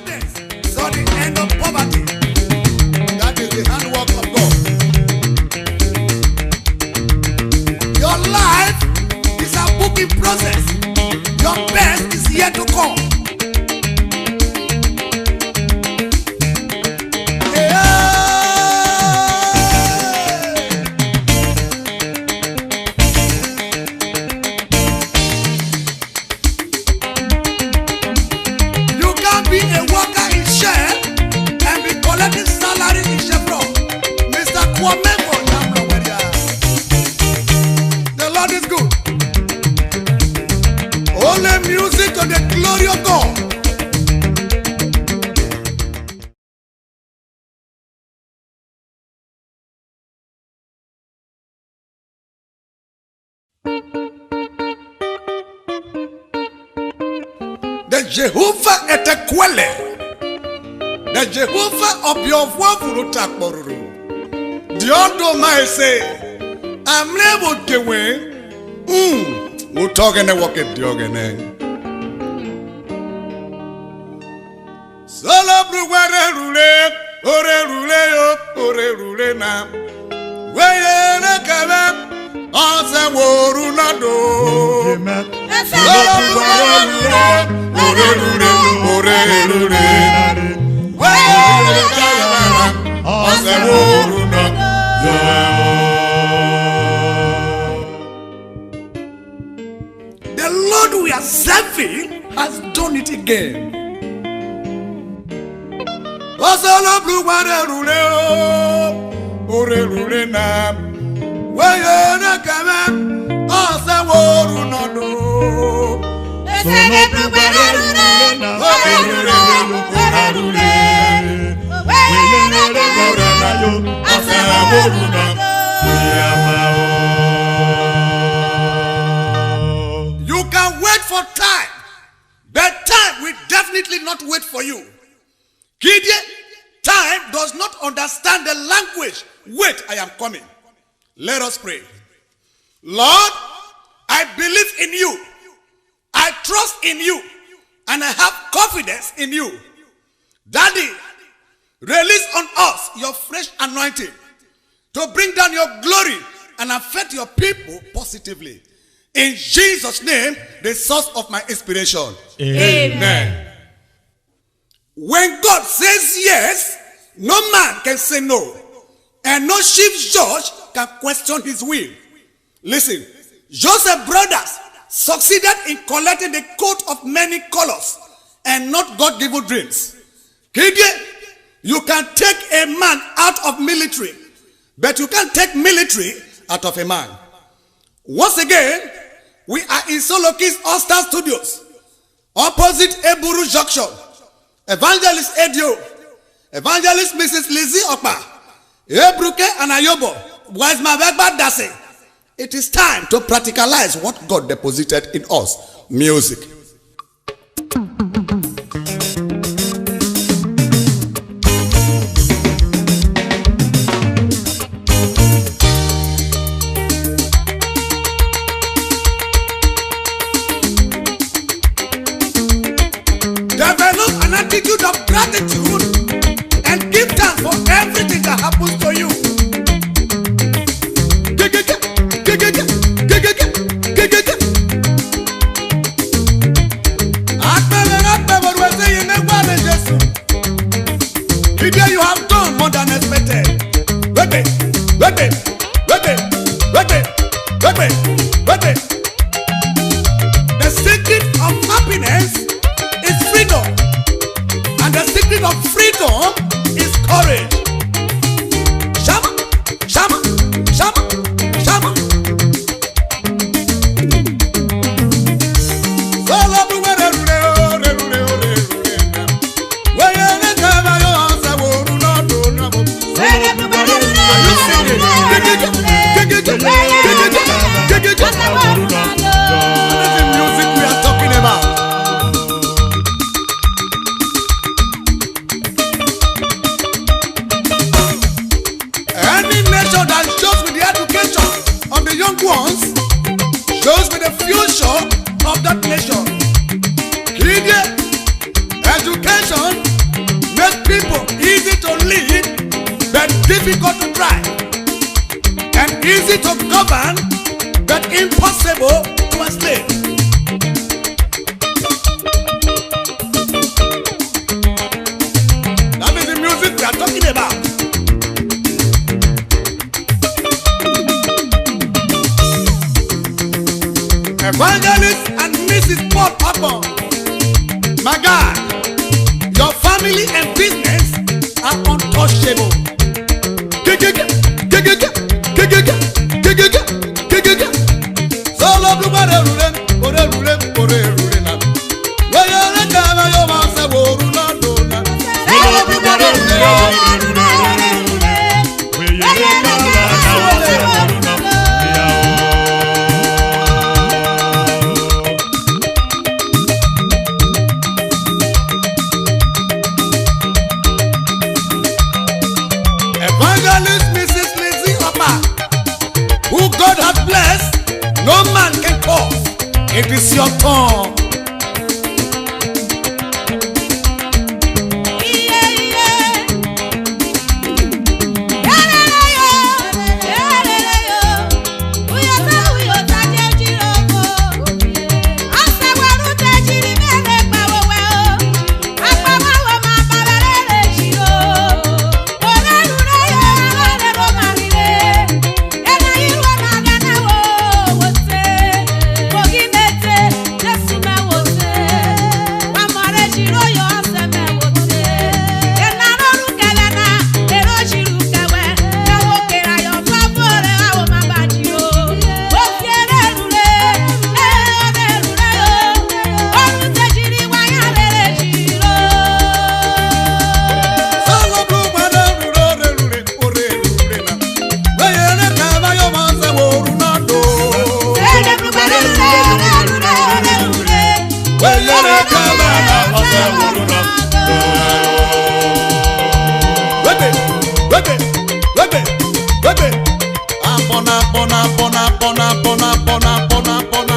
days saw the end of poverty. That is the handwork of God. Your life is a booking process. Your best is yet to come. The Jehovah etekwele. The Jehovah of your wafuru takboruru. The Odo mai say, I'm never going. We'll talk and walk it diogene. Osonobrughwe rule, ore rule na. Weye ne kebe, ose woru na do. Osonobrughwe rule, ore rule. Weye ne kebe, ose woru na do. The Lord we are serving has done it again. Osonobrughwe rule, ore rule na. Weye ne kebe, ose woru na do. Osonobrughwe rule, ore rule. Weye ne kebe, ose woru na do. You can wait for time, but time will definitely not wait for you. Gideon, time does not understand the language. Wait, I am coming. Let us pray. Lord, I believe in you. I trust in you. And I have confidence in you. Daddy, release on us your fresh anointing to bring down your glory and affect your people positively. In Jesus' name, the source of my inspiration. Amen. When God says yes, no man can say no. And no chief judge can question his will. Listen, Joseph's brothers succeeded in collecting the coat of many colors and not God-given dreams. Gideon, you can take a man out of military, but you can't take military out of a man. Once again, we are in Solokis All-Star Studios, opposite Eburu Junction. Evangelist Edio, Evangelist Mrs. Lizzie Okpa, Ebruke and Ayobo, Wisemabegba Dase. It is time to practicalize what God deposited in us. Music. Develop an attitude of gratitude and give thanks for everything that happens to you. Today you have done more than expected. Wait. The secret of happiness is freedom, and the secret of freedom is courage. difficult to drive and easy to govern, but impossible to enslave. That is the music we are talking about. Evangelist and Mrs. Paul Upon, my God, your family and business are untouchable. Evangelist Mrs. Lizzie Upper, who God has blessed, no man can cause. It is your turn. Bona